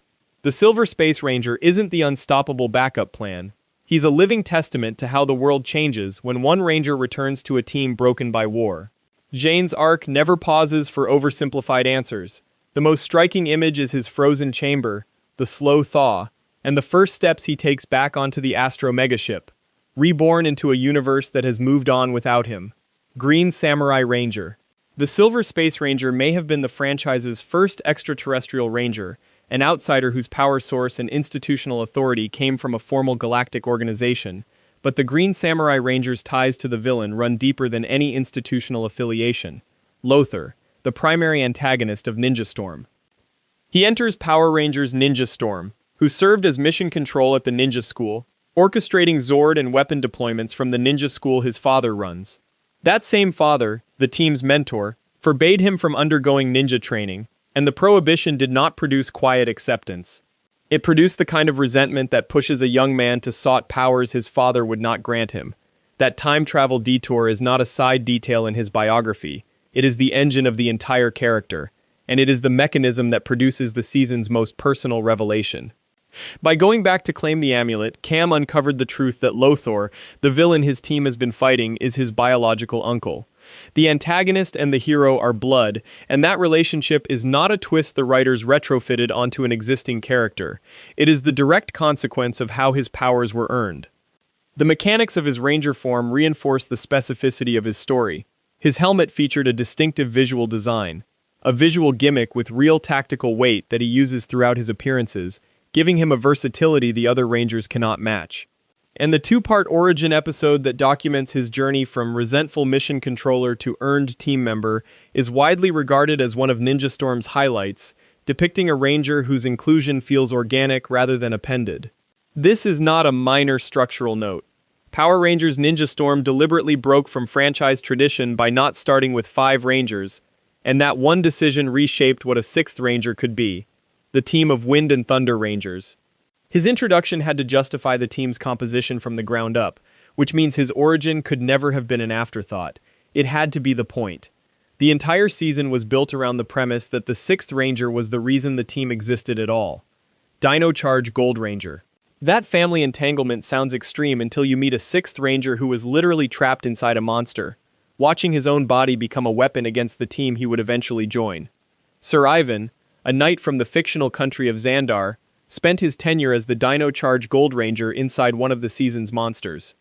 The Silver Space Ranger isn't the unstoppable backup plan. He's a living testament to how the world changes when one ranger returns to a team broken by war. Jane's arc never pauses for oversimplified answers. The most striking image is his frozen chamber, the slow thaw, and the first steps he takes back onto the Astro megaship, reborn into a universe that has moved on without him. Green Samurai Ranger. The Silver Space Ranger may have been the franchise's first extraterrestrial ranger, an outsider whose power source and institutional authority came from a formal galactic organization, but the Green Samurai Ranger's ties to the villain run deeper than any institutional affiliation. Lothar, the primary antagonist of Ninja Storm. He enters Power Rangers Ninja Storm, who served as mission control at the Ninja School, orchestrating Zord and weapon deployments from the ninja school his father runs. That same father, the team's mentor, forbade him from undergoing ninja training, and the prohibition did not produce quiet acceptance. It produced the kind of resentment that pushes a young man to sought powers his father would not grant him. That time travel detour is not a side detail in his biography, it is the engine of the entire character. and it is the mechanism that produces the season's most personal revelation. By going back to claim the amulet, Cam uncovered the truth that Lothar, the villain his team has been fighting, is his biological uncle. The antagonist and the hero are blood, and that relationship is not a twist the writers retrofitted onto an existing character. It is the direct consequence of how his powers were earned. The mechanics of his ranger form reinforce the specificity of his story. His helmet featured a distinctive visual design, a visual gimmick with real tactical weight that he uses throughout his appearances, giving him a versatility the other Rangers cannot match. And the two-part origin episode that documents his journey from resentful mission controller to earned team member is widely regarded as one of Ninja Storm's highlights, depicting a Ranger whose inclusion feels organic rather than appended. This is not a minor structural note. Power Rangers Ninja Storm deliberately broke from franchise tradition by not starting with 5 Rangers, and that one decision reshaped what a 6th Ranger could be, the team of Wind and Thunder Rangers. His introduction had to justify the team's composition from the ground up, which means his origin could never have been an afterthought. It had to be the point. The entire season was built around the premise that the 6th Ranger was the reason the team existed at all. Dino Charge Gold Ranger. That family entanglement sounds extreme until you meet a 6th Ranger who was literally trapped inside a monster, watching his own body become a weapon against the team he would eventually join. Sir Ivan, a knight from the fictional country of Xandar, spent his tenure as the Dino Charge Gold Ranger inside one of the season's monsters.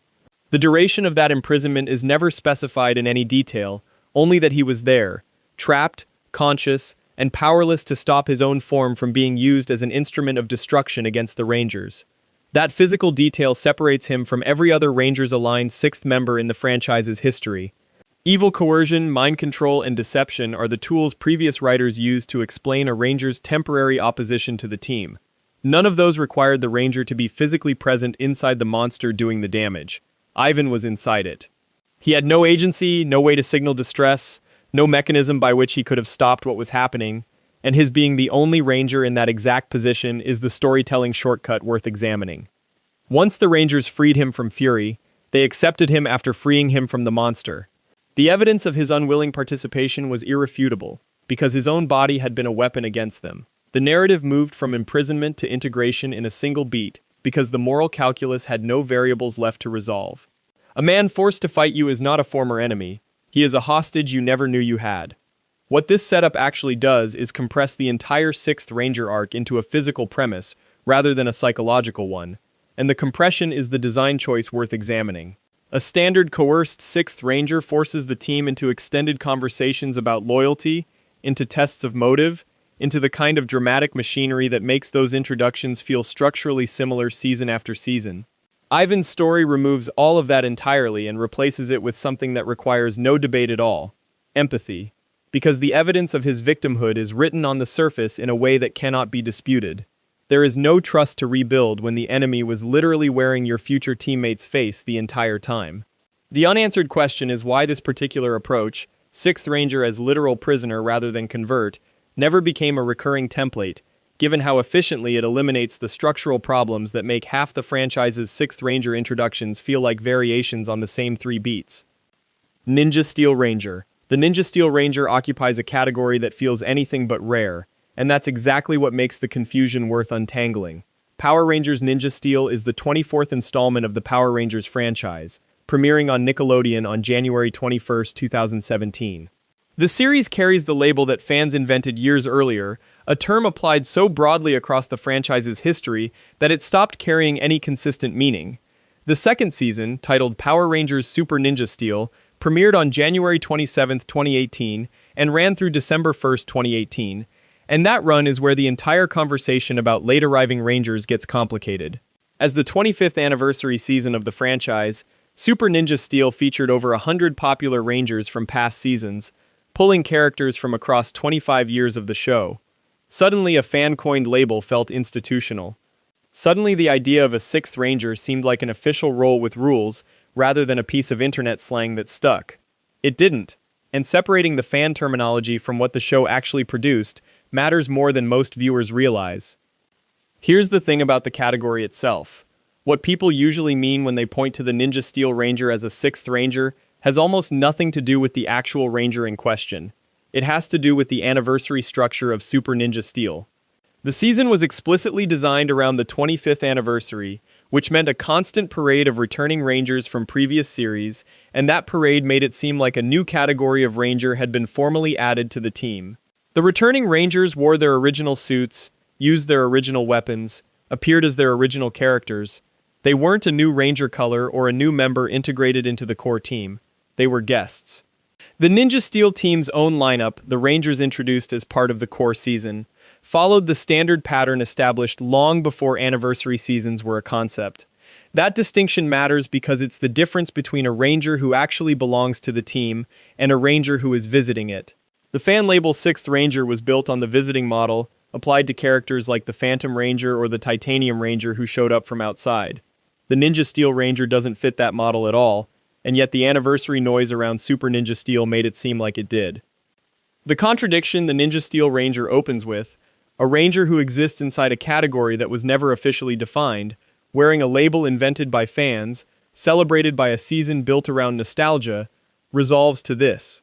The duration of that imprisonment is never specified in any detail, only that he was there, trapped, conscious, and powerless to stop his own form from being used as an instrument of destruction against the Rangers. That physical detail separates him from every other Rangers-aligned 6th member in the franchise's history. Evil coercion, mind control, and deception are the tools previous writers used to explain a Ranger's temporary opposition to the team. None of those required the Ranger to be physically present inside the monster doing the damage. Ivan was inside it. He had no agency, no way to signal distress, no mechanism by which he could have stopped what was happening, and his being the only Ranger in that exact position is the storytelling shortcut worth examining. Once the Rangers freed him from Fury, they accepted him after freeing him from the monster. The evidence of his unwilling participation was irrefutable, because his own body had been a weapon against them. The narrative moved from imprisonment to integration in a single beat, because the moral calculus had no variables left to resolve. A man forced to fight you is not a former enemy. He is a hostage you never knew you had. What this setup actually does is compress the entire 6th Ranger arc into a physical premise, rather than a psychological one, and the compression is the design choice worth examining. A standard coerced 6th Ranger forces the team into extended conversations about loyalty, into tests of motive, into the kind of dramatic machinery that makes those introductions feel structurally similar season after season. Ivan's story removes all of that entirely and replaces it with something that requires no debate at all: empathy. Because the evidence of his victimhood is written on the surface in a way that cannot be disputed. There is no trust to rebuild when the enemy was literally wearing your future teammate's face the entire time. The unanswered question is why this particular approach, 6th Ranger as literal prisoner rather than convert, never became a recurring template, given how efficiently it eliminates the structural problems that make half the franchise's 6th Ranger introductions feel like variations on the same 3 beats. Ninja Steel Ranger. The Ninja Steel Ranger occupies a category that feels anything but rare, and that's exactly what makes the confusion worth untangling. Power Rangers Ninja Steel is the 24th installment of the Power Rangers franchise, premiering on Nickelodeon on January 21, 2017. The series carries the label that fans invented years earlier, a term applied so broadly across the franchise's history that it stopped carrying any consistent meaning. The second season, titled Power Rangers Super Ninja Steel, premiered on January 27, 2018, and ran through December 1, 2018, and that run is where the entire conversation about late-arriving Rangers gets complicated. As the 25th anniversary season of the franchise, Super Ninja Steel featured over 100 popular Rangers from past seasons, pulling characters from across 25 years of the show. Suddenly, a fan-coined label felt institutional. Suddenly, the idea of a 6th Ranger seemed like an official role with rules, rather than a piece of internet slang that stuck. It didn't, and separating the fan terminology from what the show actually produced matters more than most viewers realize. Here's the thing about the category itself. What people usually mean when they point to the Ninja Steel Ranger as a 6th Ranger has almost nothing to do with the actual Ranger in question. It has to do with the anniversary structure of Super Ninja Steel. The season was explicitly designed around the 25th anniversary, which meant a constant parade of returning Rangers from previous series, and that parade made it seem like a new category of Ranger had been formally added to the team. The returning Rangers wore their original suits, used their original weapons, appeared as their original characters. They weren't a new Ranger color or a new member integrated into the core team. They were guests. The Ninja Steel team's own lineup, the Rangers introduced as part of the core season, followed the standard pattern established long before anniversary seasons were a concept. That distinction matters because it's the difference between a Ranger who actually belongs to the team and a Ranger who is visiting it. The fan label 6th Ranger was built on the visiting model, applied to characters like the Phantom Ranger or the Titanium Ranger who showed up from outside. The Ninja Steel Ranger doesn't fit that model at all, and yet the anniversary noise around Super Ninja Steel made it seem like it did. The contradiction the Ninja Steel Ranger opens with, a Ranger who exists inside a category that was never officially defined, wearing a label invented by fans, celebrated by a season built around nostalgia, resolves to this.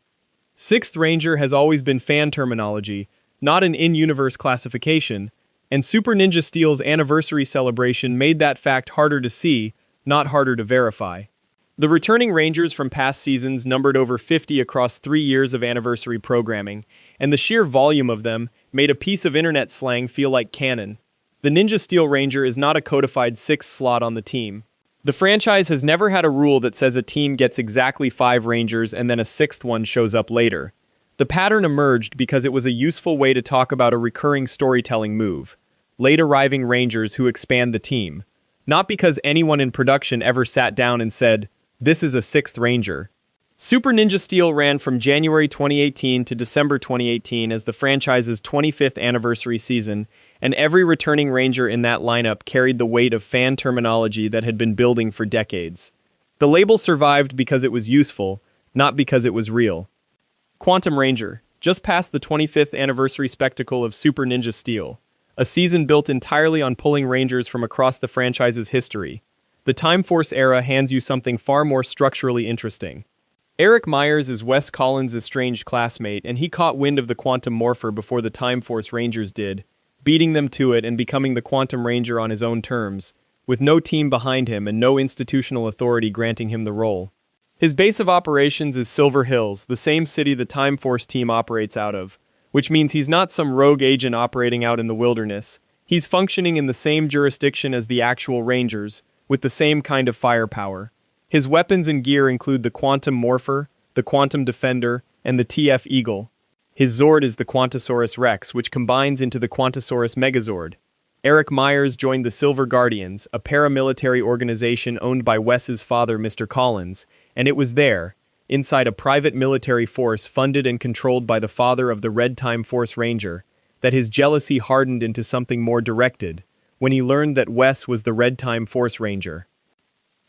6th Ranger has always been fan terminology, not an in-universe classification, and Super Ninja Steel's anniversary celebration made that fact harder to see, not harder to verify. The returning Rangers from past seasons numbered over 50 across 3 years of anniversary programming, and the sheer volume of them made a piece of internet slang feel like canon. The Ninja Steel Ranger is not a codified 6th slot on the team. The franchise has never had a rule that says a team gets exactly 5 Rangers and then a 6th one shows up later. The pattern emerged because it was a useful way to talk about a recurring storytelling move, late-arriving Rangers who expand the team, not because anyone in production ever sat down and said, "This is a 6th Ranger." Super Ninja Steel ran from January 2018 to December 2018 as the franchise's 25th anniversary season, and every returning Ranger in that lineup carried the weight of fan terminology that had been building for decades. The label survived because it was useful, not because it was real. Quantum Ranger, just past the 25th anniversary spectacle of Super Ninja Steel, a season built entirely on pulling Rangers from across the franchise's history. The Time Force era hands you something far more structurally interesting. Eric Myers is Wes Collins' estranged classmate, and he caught wind of the Quantum Morpher before the Time Force Rangers did, beating them to it and becoming the Quantum Ranger on his own terms, with no team behind him and no institutional authority granting him the role. His base of operations is Silver Hills, the same city the Time Force team operates out of, which means he's not some rogue agent operating out in the wilderness. He's functioning in the same jurisdiction as the actual Rangers, with the same kind of firepower. His weapons and gear include the Quantum Morpher, the Quantum Defender, and the TF Eagle. His Zord is the Quantosaurus Rex, which combines into the Quantosaurus Megazord. Eric Myers joined the Silver Guardians, a paramilitary organization owned by Wes's father, Mr. Collins, and it was there, inside a private military force funded and controlled by the father of the Red Time Force Ranger, that his jealousy hardened into something more directed, when he learned that Wes was the Red Time Force Ranger.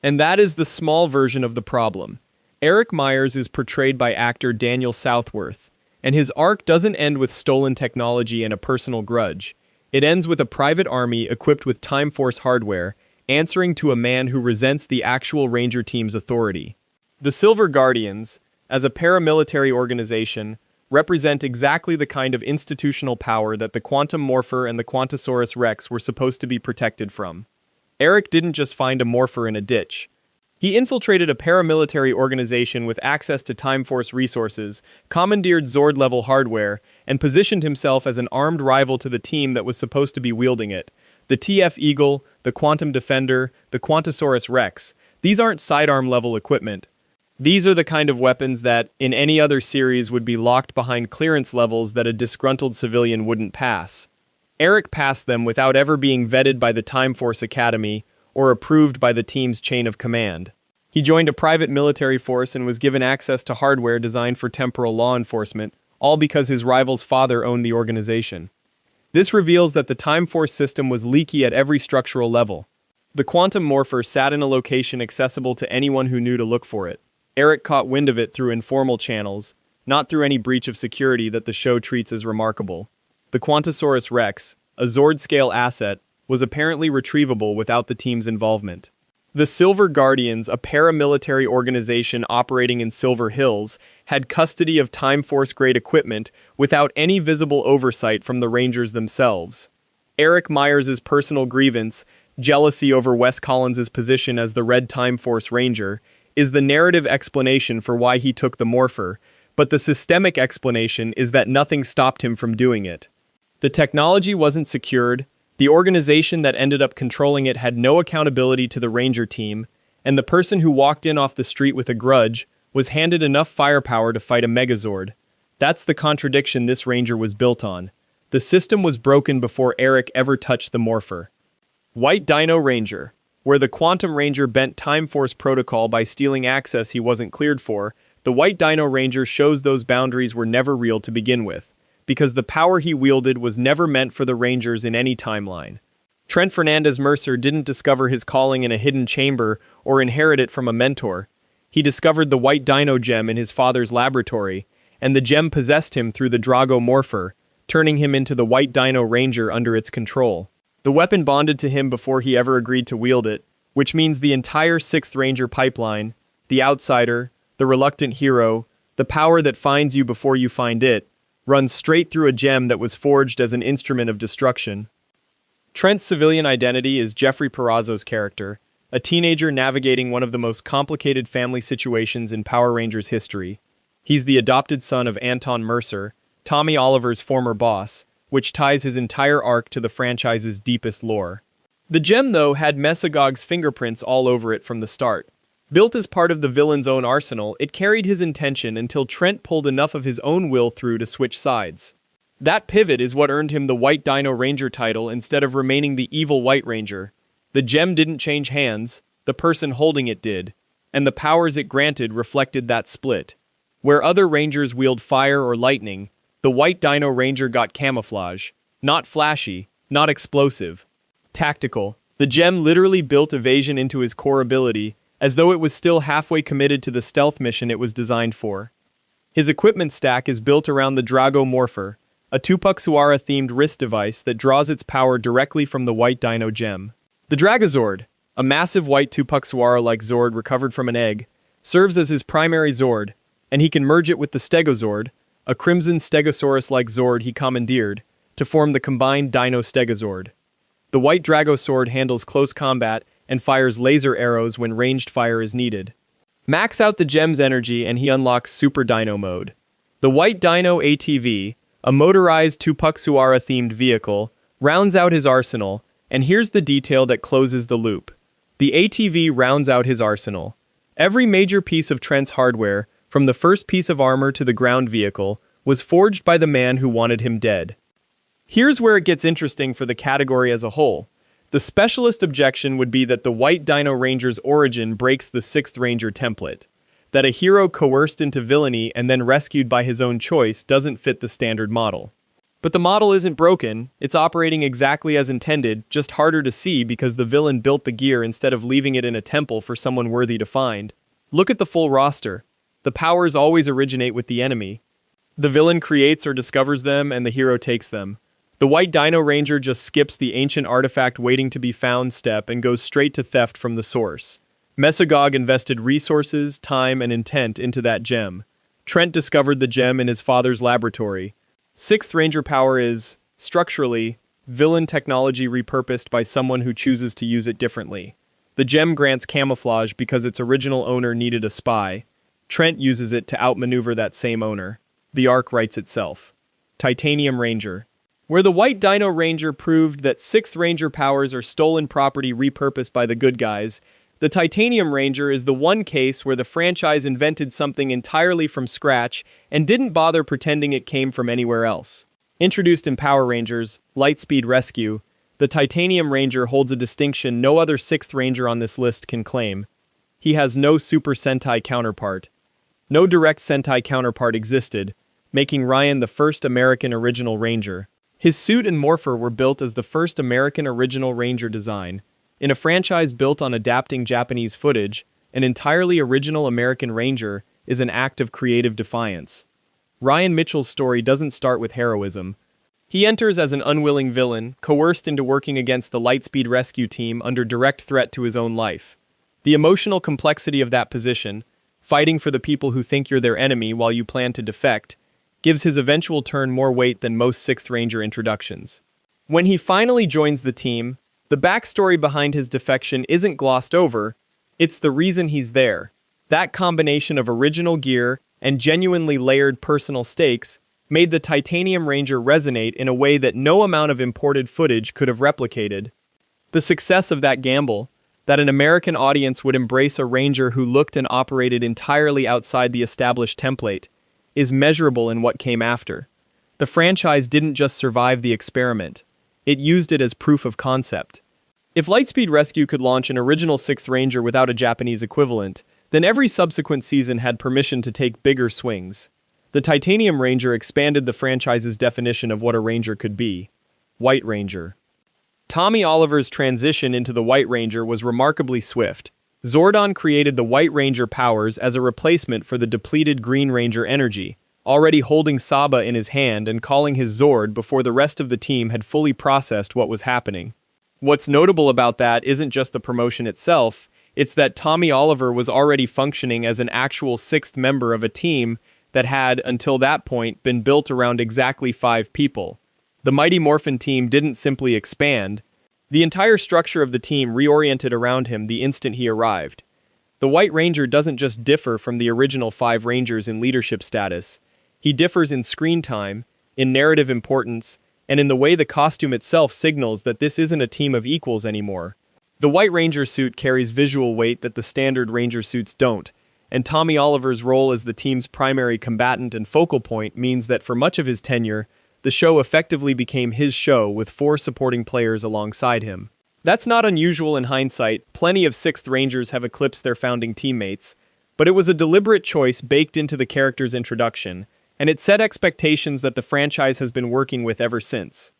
And that is the small version of the problem. Eric Myers is portrayed by actor Daniel Southworth, and his arc doesn't end with stolen technology and a personal grudge. It ends with a private army equipped with Time Force hardware, answering to a man who resents the actual Ranger team's authority. The Silver Guardians, as a paramilitary organization, represent exactly the kind of institutional power that the Quantum Morpher and the Quantosaurus Rex were supposed to be protected from. Eric didn't just find a Morpher in a ditch. He infiltrated a paramilitary organization with access to Time Force resources, commandeered Zord-level hardware, and positioned himself as an armed rival to the team that was supposed to be wielding it. The TF Eagle, the Quantum Defender, the Quantosaurus Rex. These aren't sidearm-level equipment. These are the kind of weapons that, in any other series, would be locked behind clearance levels that a disgruntled civilian wouldn't pass. Eric passed them without ever being vetted by the Time Force Academy or approved by the team's chain of command. He joined a private military force and was given access to hardware designed for temporal law enforcement, all because his rival's father owned the organization. This reveals that the Time Force system was leaky at every structural level. The Quantum Morpher sat in a location accessible to anyone who knew to look for it. Eric caught wind of it through informal channels, not through any breach of security that the show treats as remarkable. The Quantosaurus Rex, a Zord-scale asset, was apparently retrievable without the team's involvement. The Silver Guardians, a paramilitary organization operating in Silver Hills, had custody of Time Force-grade equipment without any visible oversight from the Rangers themselves. Eric Myers' personal grievance, jealousy over Wes Collins' position as the Red Time Force Ranger, is the narrative explanation for why he took the morpher, but the systemic explanation is that nothing stopped him from doing it. The technology wasn't secured, the organization that ended up controlling it had no accountability to the Ranger team, and the person who walked in off the street with a grudge was handed enough firepower to fight a Megazord. That's the contradiction this Ranger was built on. The system was broken before Eric ever touched the morpher. White Dino Ranger. Where the Quantum Ranger bent Time Force protocol by stealing access he wasn't cleared for, the White Dino Ranger shows those boundaries were never real to begin with, because the power he wielded was never meant for the Rangers in any timeline. Trent Fernandez Mercer didn't discover his calling in a hidden chamber or inherit it from a mentor. He discovered the White Dino gem in his father's laboratory, and the gem possessed him through the Drago Morpher, turning him into the White Dino Ranger under its control. The weapon bonded to him before he ever agreed to wield it, which means the entire 6th Ranger pipeline, the outsider, the reluctant hero, the power that finds you before you find it, runs straight through a gem that was forged as an instrument of destruction. Trent's civilian identity is Jeffrey Perazzo's character, a teenager navigating one of the most complicated family situations in Power Rangers history. He's the adopted son of Anton Mercer, Tommy Oliver's former boss, which ties his entire arc to the franchise's deepest lore. The gem, though, had Mesogog's fingerprints all over it from the start. Built as part of the villain's own arsenal, it carried his intention until Trent pulled enough of his own will through to switch sides. That pivot is what earned him the White Dino Ranger title instead of remaining the evil White Ranger. The gem didn't change hands, the person holding it did, and the powers it granted reflected that split. Where other Rangers wield fire or lightning, the White Dino Ranger got camouflage. Not flashy, not explosive. Tactical. The gem literally built evasion into his core ability, as though it was still halfway committed to the stealth mission it was designed for. His equipment stack is built around the Drago Morpher, a Tupac-Suara-themed wrist device that draws its power directly from the White Dino gem. The Dragozord, a massive white Tupac-Suara-like Zord recovered from an egg, serves as his primary Zord, and he can merge it with the Stegozord, a crimson Stegosaurus-like Zord he commandeered, to form the combined Dino Stegozord. The White Dragosword handles close combat and fires laser arrows when ranged fire is needed. Max out the gem's energy and he unlocks Super Dino mode. The White Dino ATV, a motorized Tupac-Suara-themed vehicle, rounds out his arsenal, and here's the detail that closes the loop. The ATV rounds out his arsenal. Every major piece of Trent's hardware, from the first piece of armor to the ground vehicle, was forged by the man who wanted him dead. Here's where it gets interesting for the category as a whole. The specialist objection would be that the White Dino Ranger's origin breaks the 6th Ranger template. That a hero coerced into villainy and then rescued by his own choice doesn't fit the standard model. But the model isn't broken, it's operating exactly as intended, just harder to see because the villain built the gear instead of leaving it in a temple for someone worthy to find. Look at the full roster. The powers always originate with the enemy. The villain creates or discovers them and the hero takes them. The White Dino Ranger just skips the ancient artifact waiting to be found step and goes straight to theft from the source. Mesogog invested resources, time, and intent into that gem. Trent discovered the gem in his father's laboratory. 6th Ranger power is, structurally, villain technology repurposed by someone who chooses to use it differently. The gem grants camouflage because its original owner needed a spy. Trent uses it to outmaneuver that same owner. The arc writes itself. Titanium Ranger. Where the White Dino Ranger proved that 6th Ranger powers are stolen property repurposed by the good guys, the Titanium Ranger is the one case where the franchise invented something entirely from scratch and didn't bother pretending it came from anywhere else. Introduced in Power Rangers, Lightspeed Rescue, the Titanium Ranger holds a distinction no other 6th Ranger on this list can claim. He has no Super Sentai counterpart. No direct Sentai counterpart existed, making Ryan the first American original Ranger. His suit and morpher were built as the first American original Ranger design. In a franchise built on adapting Japanese footage, an entirely original American Ranger is an act of creative defiance. Ryan Mitchell's story doesn't start with heroism. He enters as an unwilling villain, coerced into working against the Lightspeed Rescue team under direct threat to his own life. The emotional complexity of that position, fighting for the people who think you're their enemy while you plan to defect, gives his eventual turn more weight than most 6th Ranger introductions. When he finally joins the team, the backstory behind his defection isn't glossed over, it's the reason he's there. That combination of original gear and genuinely layered personal stakes made the Titanium Ranger resonate in a way that no amount of imported footage could have replicated. The success of that gamble, that an American audience would embrace a Ranger who looked and operated entirely outside the established template, is measurable in what came after. The franchise didn't just survive the experiment, it used it as proof of concept. If Lightspeed Rescue could launch an original 6th Ranger without a Japanese equivalent, then every subsequent season had permission to take bigger swings. The Titanium Ranger expanded the franchise's definition of what a Ranger could be. White Ranger. Tommy Oliver's transition into the White Ranger was remarkably swift. Zordon created the White Ranger powers as a replacement for the depleted Green Ranger energy, already holding Saba in his hand and calling his Zord before the rest of the team had fully processed what was happening. What's notable about that isn't just the promotion itself, it's that Tommy Oliver was already functioning as an actual 6th member of a team that had, until that point, been built around exactly 5 people. The Mighty Morphin team didn't simply expand. The entire structure of the team reoriented around him the instant he arrived. The White Ranger doesn't just differ from the original 5 Rangers in leadership status. He differs in screen time, in narrative importance, and in the way the costume itself signals that this isn't a team of equals anymore. The White Ranger suit carries visual weight that the standard Ranger suits don't, and Tommy Oliver's role as the team's primary combatant and focal point means that for much of his tenure, the show effectively became his show with 4 supporting players alongside him. That's not unusual in hindsight, plenty of 6th Rangers have eclipsed their founding teammates, but it was a deliberate choice baked into the character's introduction, and it set expectations that the franchise has been working with ever since.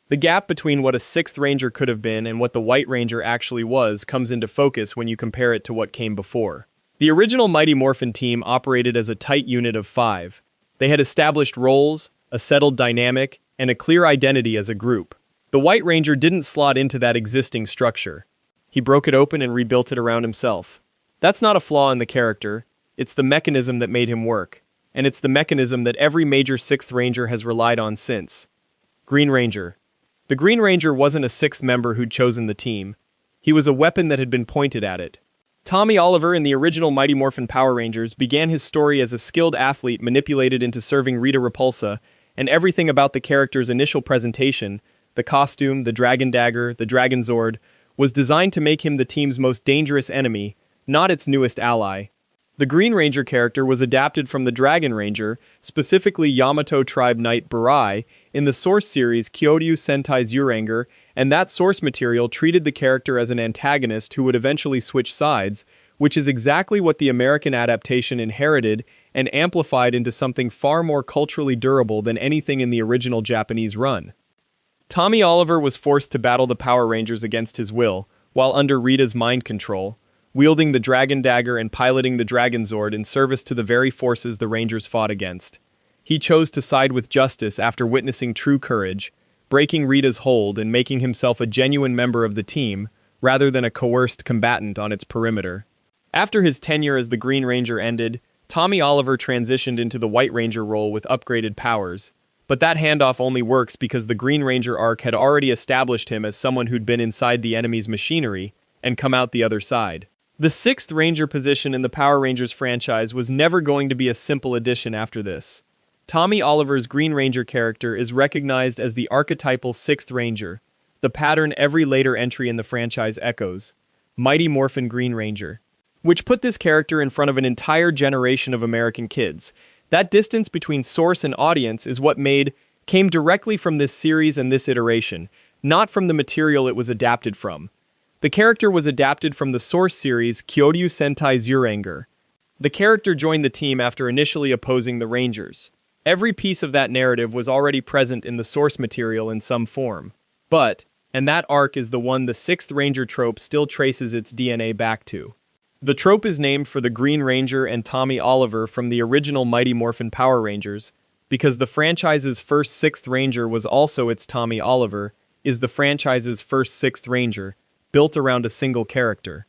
The gap between what a 6th Ranger could have been and what the White Ranger actually was comes into focus when you compare it to what came before. The original Mighty Morphin team operated as a tight unit of 5. They had established roles, a settled dynamic, and a clear identity as a group. The White Ranger didn't slot into that existing structure. He broke it open and rebuilt it around himself. That's not a flaw in the character, it's the mechanism that made him work. And it's the mechanism that every major 6th Ranger has relied on since. Green Ranger. The Green Ranger wasn't a 6th member who'd chosen the team. He was a weapon that had been pointed at it. Tommy Oliver in the original Mighty Morphin Power Rangers began his story as a skilled athlete manipulated into serving Rita Repulsa, and everything about the character's initial presentation, the costume, the Dragon Dagger, the Dragon Zord, was designed to make him the team's most dangerous enemy, not its newest ally. The Green Ranger character was adapted from the Dragon Ranger, specifically Yamato Tribe Knight Burai, in the Source series Kyoryu Sentai Zyuranger, and that source material treated the character as an antagonist who would eventually switch sides, which is exactly what the American adaptation inherited and amplified into something far more culturally durable than anything in the original Japanese run. Tommy Oliver was forced to battle the Power Rangers against his will, while under Rita's mind control, wielding the Dragon Dagger and piloting the Dragon Zord in service to the very forces the Rangers fought against. He chose to side with justice after witnessing true courage, breaking Rita's hold and making himself a genuine member of the team, rather than a coerced combatant on its perimeter. After his tenure as the Green Ranger ended, Tommy Oliver transitioned into the White Ranger role with upgraded powers, but that handoff only works because the Green Ranger arc had already established him as someone who'd been inside the enemy's machinery and come out the other side. The 6th Ranger position in the Power Rangers franchise was never going to be a simple addition after this. Tommy Oliver's Green Ranger character is recognized as the archetypal 6th Ranger, the pattern every later entry in the franchise echoes, Mighty Morphin Green Ranger, which put this character in front of an entire generation of American kids. That distance between source and audience is what came directly from this series and this iteration, not from the material it was adapted from. The character was adapted from the Source series Kyoryu Sentai Zyuranger. The character joined the team after initially opposing the Rangers. Every piece of that narrative was already present in the source material in some form. But, and that arc is the one the 6th Ranger trope still traces its DNA back to. The trope is named for the Green Ranger and Tommy Oliver from the original Mighty Morphin Power Rangers, because the franchise's first 6th Ranger was also its Tommy Oliver, is the franchise's first 6th Ranger, built around a single character.